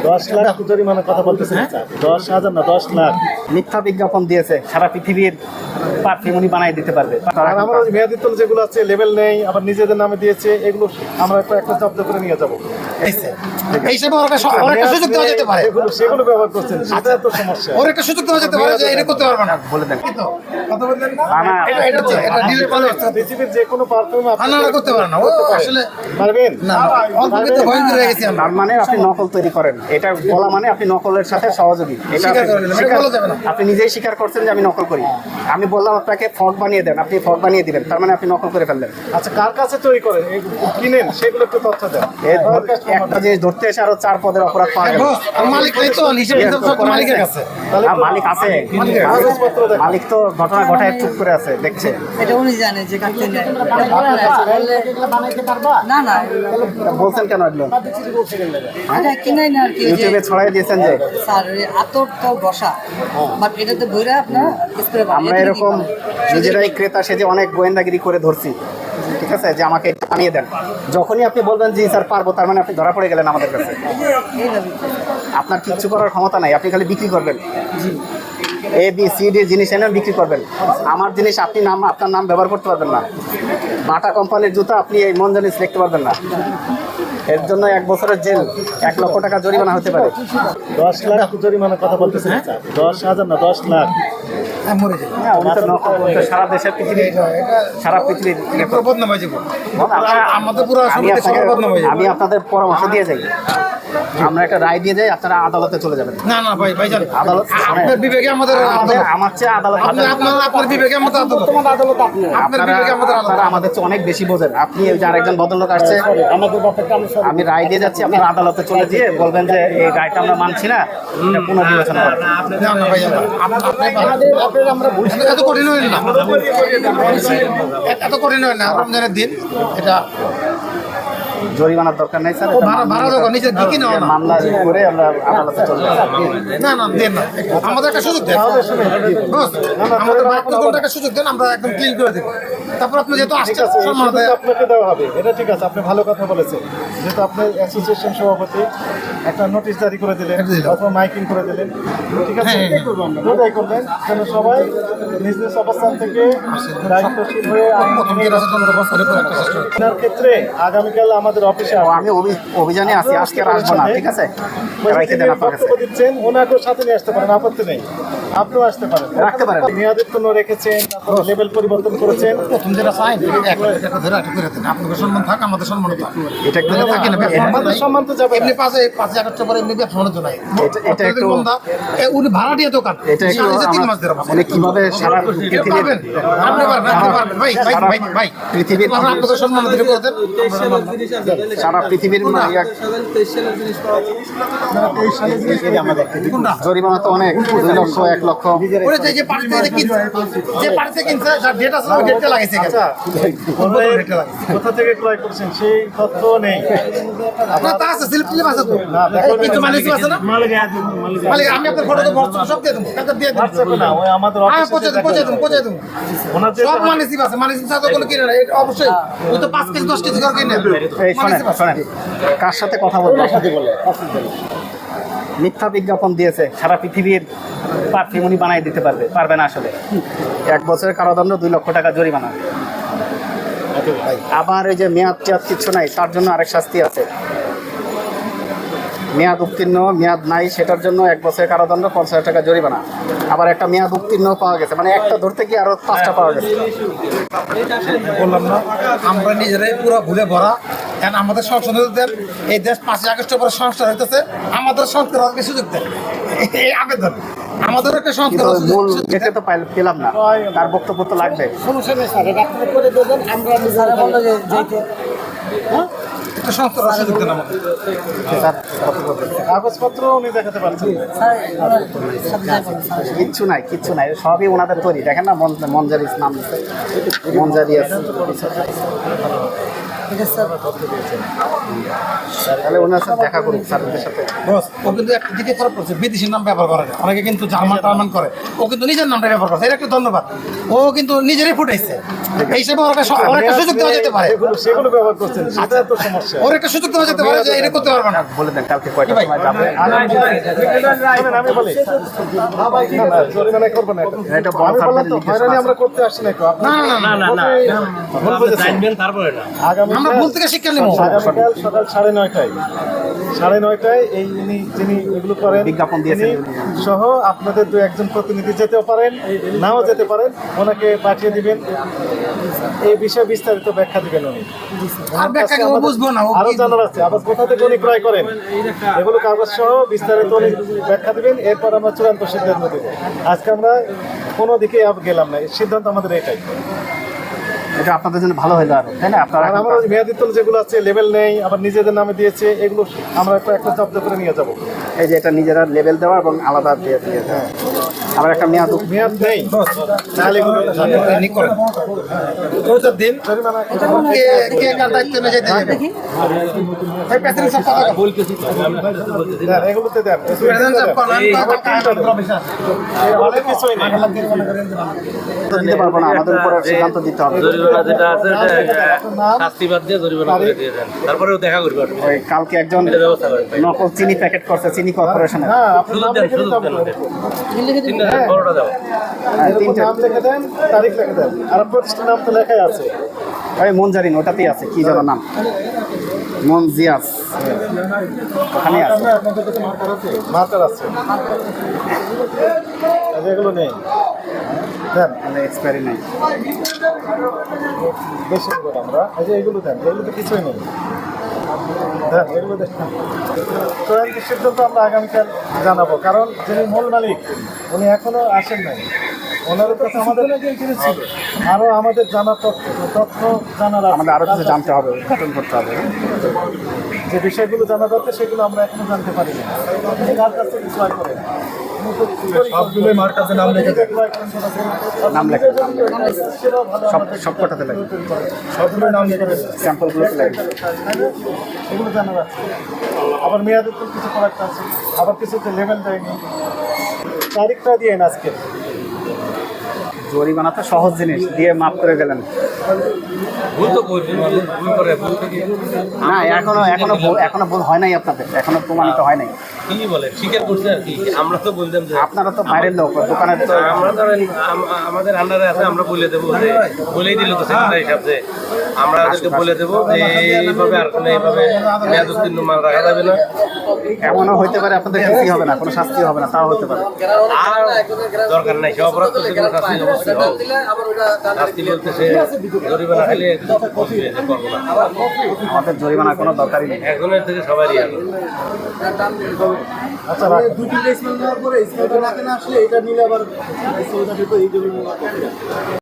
10 লাখ জরিমানা কথা বলতেছেন। 10,000 না 10 লাখ মিথ্যা বিজ্ঞাপন দিয়েছে, সারা পৃথিবীর পারফিউম উনি বানাই দিতে পারবে। আর আমরা ওই মেয়াদি তেল যেগুলো আছে লেভেল নেই, আবার নিজেদের নামে দিয়েছে, এগুলো আমরা একটা জব্দ করে নিয়ে যাবো। এই হিসেবে ওর একটা সুযোগ দেওয়া যেতে পারে, সেগুলো ব্যবহার করছেন, সেটা তো সমস্যা। ওর একটা সুযোগ দেওয়া যেতে পারে যে এটা করতে পারবে না। বলে দেন কথা বললেন না, না, এটা ডিলিট করে পৃথিবীর যে কোনো পারফিউম আনারা করতে পারে না। ও আসলে পারবেন না, অল্প কিছু ভয়ঙ্কর হয়ে গেছি আমরা। তার মানে আপনি নকল তৈরি করেন, এটা বলা মানে আপনি নকলের সাথে সহযোগী। এটা স্বীকার করে নিলাম, এটা বলা যাবে না। আপনি নিজেই স্বীকার করছেন যে আমি নকল করি। আমি বললাম আপনাকে ফগ বানিয়ে দেন, আপনি ফগ বানিয়ে দিবেন, তার মানে আপনি নকল করে ফেললেন। আচ্ছা, কার কাছে তৈরি করেন, কিনেন, সেগুলো একটু তথ্য দেন। একটা জিনিস ধরতে এসে আরো 4 পদের অপরাধ পাওয়া গেল। বস, আর মালিক নাই তো, হিসেব কিতাব সব মালিকের কাছে। মালিক আছে, কাগজপত্র দেন। মালিক তো ঘটনা ঘটায় চুপ করে আছে, দেখছে। এটা উনি জানে যে কাটতে নেয়। না না, বলছেন কেন এগুলো? এটা কিনাই না আর কি, ওই যে ইউটিউবে ছড়াই দিয়েছেন যে স্যার ওই আতর তো বসা, বাট এটাতে বইরা আপনার স্প্রে আমরা এরকম নিজেরাই ক্রেতা সেজে অনেক গোয়েন্দাগিরি করে ধরছি, ঠিক আছে, যে আমাকে আনিয়ে দেন। যখনই আপনি বলবেন জি স্যার পারবো, তার মানে আপনি ধরা পড়ে গেলেন আমাদের কাছে। আপনার কিচ্ছু করার ক্ষমতা নাই, আপনি খালি বিক্রি করবেন। এ বি সি ডি জিনিস এনে বিক্রি করবেন। আমার জিনিস আপনি আপনার নাম ব্যবহার করতে পারবেন না। বাটা কোম্পানির জুতা আপনি এই মন জিনিস লিখতে পারবেন না। এর জন্য 1 বছরের জেল, 1 লক্ষ টাকা জরিমানা হতে পারে। 10 লাখ জরিমানা কথা বলতেছেন। 10,000 না 10 লাখ মরে যাবে, হ্যাঁ, উনি তো নকল করতে সারা দেশের সারা পৃথিবীর পুরো বদনাম হয়ে যাবে। আমাদের পুরো আমি সমাজে সবার বদনাম হয়ে যাবে। আমি আপনাদের পরামর্শ দিয়ে যাই, আমরা একটা রায় দিয়ে যাই, আপনারা আদালতে চলে যাবেন। না না ভাই, ভাইজান আদালত আপনার বিবেকে আমাদের আদালত। আমার চেয়ে আদালত আপনার বিবেকে আমাদের আদালত। আপনার বিবেকে আমাদের আদালত। আপনারা আমাদের চেয়ে অনেক বেশি বোঝেন। আপনি ওই যে আরেকজন ভদ্রলোক আসছে, আমি রায় দিয়ে যাচ্ছি, আপনারা আদালতে চলে গিয়ে বলবেন যে এই রায়টা আমরা মানছি না, এটা পুনর্বিবেচনা করতে। না না ভাই, আমরা এত কঠিন হইল না, এত কঠিন হয় না। রমজানের দিন এটা জরিমানার দরকার নেই স্যার, ও ভাড়া দোকান নিজের দিকে নেওয়া না। মামলা করে আমরা আদালতে চলে যাব। না না দেন না, আমাদের একটা সুযোগ দেন বস, আমাদের একটা সুযোগ দেন, আমরা একদম ক্লিন করে দেব। তারপর আপনি যেহেতু ঠিক আসছেন আছে, এই সম্মান সুযোগটা আপনাকে দেওয়া হবে, এটা ঠিক আছে, আপনি ভালো কথা বলেছেন। যেহেতু আপনি অ্যাসোসিয়েশন সভাপতি, একটা নোটিশ জারি করে দিলেন অথবা মাইকিং করে দিলেন, ঠিক আছে, দুটাই করবেন যেন সবাই নিজ নিজ অবস্থান থেকে দায়িত্বশীল হয়ে প্রথম যে রাজতন্ত্র বছরে করে একটা চেষ্টা করি। আপনার ক্ষেত্রে আগামীকাল আমাদের অফিসে ও, আমি অভিযানে আছি, আজকে আর আসবো না, ঠিক আছে, রাখে দেন আপনার কাছে। বক্তব্য দিচ্ছেন, ওনাকেও সাথে নিয়ে আসতে পারেন, আপত্তি নেই, আপনিও আসতে পারেন, রাখতে পারেন। মেয়াদের জন্য রেখেছেন, তারপর লেভেল পরিবর্তন করেছেন। প্রথম যেটা চাই একটা ধরে একটা করে দেন, আপনাদের সম্মান থাক, আমাদের সম্মান থাক। এটা একটু থাকি না, আমাদের সম্মান তো যাবে না। এমনি 5 আগস্ট পরে এমনি ব্যবসা বাণিজ্য নাই। এটা একটু উনি ভাড়া দিয়ে দোকান, এটা একটু সাড়ে 3 মাস ধরে মানে কিভাবে সারা পৃথিবীর পারবেন, আপনি পারবেন, আপনি পারবেন ভাই, ভাই ভাই ভাই পৃথিবীর আপনাদের সম্মান দিলে করে দেন। সারা পৃথিবীর জরিমানা তো অনেক, 2 লক্ষ 1 লক্ষ। ওরে যে পার্টিতে যে পার্টিতে কিনছে যার ডেট আছে ওই ডেটটা লাগাইছে আচ্ছা, কোথা থেকে ক্রয় করছেন সেই তথ্য নেই। আপনার তা আছে, স্লিপ আছে তো না, দেখো কিন্তু মালিক আছে না, মালিক আমি আপনার ফটো তো সব দিয়ে দেবো, কালকে দিয়ে দেবো। হোয়াটসঅ্যাপে না, ওই আমাদের আমি অফিসে পৌঁছে দেবো ওনার যে সব মালিক আছে, মালিক সাথে কোনো কিনে না, এটা অবশ্যই ওই তো 5 কেজি 10 কেজি করে কিনে এই শোনেন শোনেন, কার সাথে কথা বলবো? মিথ্যা বিজ্ঞাপন দিয়েছে, সারা পৃথিবীর পারফিউম উনি বানাই দিতে পারবে না আসলে। 1 বছরের কারাদণ্ড, 2 লক্ষ টাকা জরিমানা। আবার এই যে মেয়াদ টেয়াদ কিচ্ছু নাই, তার জন্য আরেক শাস্তি আছে। মেয়াদ উত্তীর্ণ, মেয়াদ নাই, সেটার জন্য 1 বছরের কারাদণ্ড, 50,000 টাকা জরিমানা। আবার একটা মেয়াদ উত্তীর্ণ পাওয়া গেছে, মানে একটা ধরতে গিয়ে আরো 5টা পাওয়া গেছে। বললাম না, আমরা নিজেরাই পুরো ভুলে ভরা। এখন আমাদের সংসদের এই দেশ 5 আগস্টের পরে সংস্কার হইতেছে, আমাদের সংস্কার হবে সুযোগ দেন, এই আবেদন আমাদের একটা সংস্কার কিন্তু মূল যেতে তো পেলাম না, তার বক্তব্য তো লাগবে। সমস্যা নেই স্যার, এটা আপনি করে দেবেন, আমরা নিজেরা বললো যে যাইতে একটা সংস্কার সুযোগ দেন আমাদের। স্যার কত করবেন? কাগজপত্র উনি দেখাতে পারছেন না। স্যার ওনার সাথে যাই বলুন স্যার। কিচ্ছু নাই, সবই ওনাদের তৈরি। দেখেন না, মঞ্জারি নাম দিচ্ছে, মঞ্জারি আছে। ঠিক আছে স্যার। তাহলে ওনার সাথে দেখা করুন স্যারদের সাথে। বস ও কিন্তু একটা দিকে খারাপ করছে, বিদেশির নাম ব্যবহার করে না। অনেকে কিন্তু জার্মান টার্মান করে, ও কিন্তু নিজের নামটা ব্যবহার করছে। এর একটা ধন্যবাদ, ও কিন্তু নিজেরই ফুটাইছে। এই হিসাবে ওর একটা সুযোগ দেওয়া যেতে পারে, সেগুলো ব্যবহার করছেন, সেটা তো সমস্যা। ওর একটা সুযোগ দেওয়া যেতে পারে যে এটা করতে পারবে না। বলে দেন কালকে কয়টার ভাই? সময় যাবে। শোনেন, আমি বলি না, না, জরিমানা করবো না এটা। এটা বড় আমি বললাম তো, সরকারি হয়রানি আমরা করতে আসছি না কেউ। আপনি ভুল বুঝেছেন। আমরা ভুল থেকে শিক্ষা নেবো। আগামীকাল সকাল 9:30টায় 9:30টায় এই যিনি এগুলো করেন বিজ্ঞাপন দিয়েছেন তিনি সহ আপনাদের দু একজন প্রতিনিধি যেতেও পারেন, নাও যেতে পারেন, ওনাকে পাঠিয়ে দিবেন। এই বিষয়ে বিস্তারিত ব্যাখ্যা দিবেন উনি। আর ব্যাখ্যা কেউ বুঝবো না, ও আরো কি- জানার আছে, আবার কোথা থেকে উনি ক্রয় করেন এগুলো কাগজ সহ বিস্তারিত উনি ব্যাখ্যা দিবেন। এরপর আমরা চূড়ান্ত সিদ্ধান্ত দেব। আজকে আমরা কোনো দিকে গেলাম না, এই সিদ্ধান্ত আমাদের এটাই। এটা আপনাদের জন্য ভালো হইলো আরো, তাই না? আপনারা আর আমার ওই মেয়াদি তোল যেগুলো আছে, লেভেল নেই, আবার নিজেদের নামে দিয়েছে, এগুলো আমরা একটা জব্দ করে নিয়ে যাবো। এই যে এটা নিজেরা লেভেল দেওয়া এবং আলাদা দিয়ে দিয়ে দেওয়া। আবার একটা মেয়াদ মেয়াদ নেই, তাহলে এগুলো নি করেন। ওইটার দিন জরিমানা কে কে কার দায়িত্ব নিয়ে যেতে যাবে? এই প্যাসেঞ্জার সব কথা দেন, এগুলোতে দেন। প্যাসেঞ্জার সব কথা আমাদের কিছুই নেই। তো দিতে পারবো না, আমাদের উপর সিদ্ধান্ত দিতে হবে। জরিমানা যেটা আছে এটা আপনার নাম, শাস্তি বাদ দিয়ে জরিমানা করে দিয়ে দেন, তারপরেও দেখা করবে আপনি। ওই কালকে একজন এটা ব্যবস্থা করেন ভাই। নকল চিনি প্যাকেট করছে চিনি কর্পোরেশনের। হ্যাঁ, আপনার সুযোগ নাম দেন, লিখে সুযোগ দিতে দেন হবে। ওদের। লিখে দিন। তিনটা বড়টা দাও। এরকম নাম লিখে দেন, তারিখ লিখে দেন, আর প্রতিষ্ঠান নাম তো লেখাই আছে। ওই মনজারিন ওটাতেই আছে, কি যেন নাম, মনজিয়াস ওখানে আছে। আপনাদের কাছে মার্কার আছে? মার্কার আছে। এই যে এগুলো নেই, দেন। মানে এক্সপায়ারি নেই। বেশি দেবো আমরা। এই যে এগুলো দেন, এগুলোতে কিছুই নেই। দেন, এগুলো দেখেন। চূড়ান্ত সিদ্ধান্ত আমরা আগামীকাল জানাবো, কারণ যিনি মূল মালিক উনি এখনো আসেন নাই। ওনার কাছে আমাদের ছিল আরও আমাদের জানার তথ্য জানার আছে। আমাদের আরো কিছু জানতে হবে, উদ্ঘাটন করতে হবে। যে বিষয়গুলো জানা দরকার সেগুলো আমরা এখনো জানতে পারি না। উনি কার কাছ থেকে ক্রয় করেন? সবগুলোই মার কাছে নাম লিখে দেন। নাম লেখা সেটাও ভালো, সব আমাদের সব কটাতে লাগে, সবগুলোই নাম লিখে দেন। স্যাম্পলগুলোতে লাগে। এগুলো জানার আছে। আবার মেয়াদের তো কিছু প্রোডাক্ট আছে, আবার কিছুতে লেভেল দেয়নি। তারিখটা দিয়ে আজকে জরিমানা তো সহজ জিনিস, দিয়ে মাফ করে গেলেন। ভুল তো করবে, মানুষ ভুল করে, ভুল থেকে না, এখনো ভুল হয় নাই আপনাদের, এখনো প্রমাণিত হয় নাই। কি বলে স্বীকার করছে আর কি। আমরা তো বলতাম যে আপনারা তো বাইরের লোক, দোকানের তো আমরা ধরেন আমাদের আন্ডারে আছে, আমরা বলে দেবো যে বলেই দিল তো সেক্রেটারি সাহেব যে আমরা ওদেরকে বলে দেবো যে এইভাবে আর কোনো এইভাবে মেয়াদ উত্তীর্ণ মাল রাখা যাবে না। এমনও হইতে পারে আপনাদের কিছুই হবে না, কোনো শাস্তি হবে না, তাও হতে পারে। আর দরকার নাই, সে অপরাধ করছে, কোনো শাস্তি অবশ্যই হোক। শাস্তি বলতে সে জরিমানা খাইলে করবো না। আমাদের জরিমানার কোনো দরকারই নেই। একজনের থেকে সবারই আগে। আচ্ছা রাখেন। 2-3 ডেজ নেওয়ার পরে স্কুলে না আসলে এটা নিলে আবার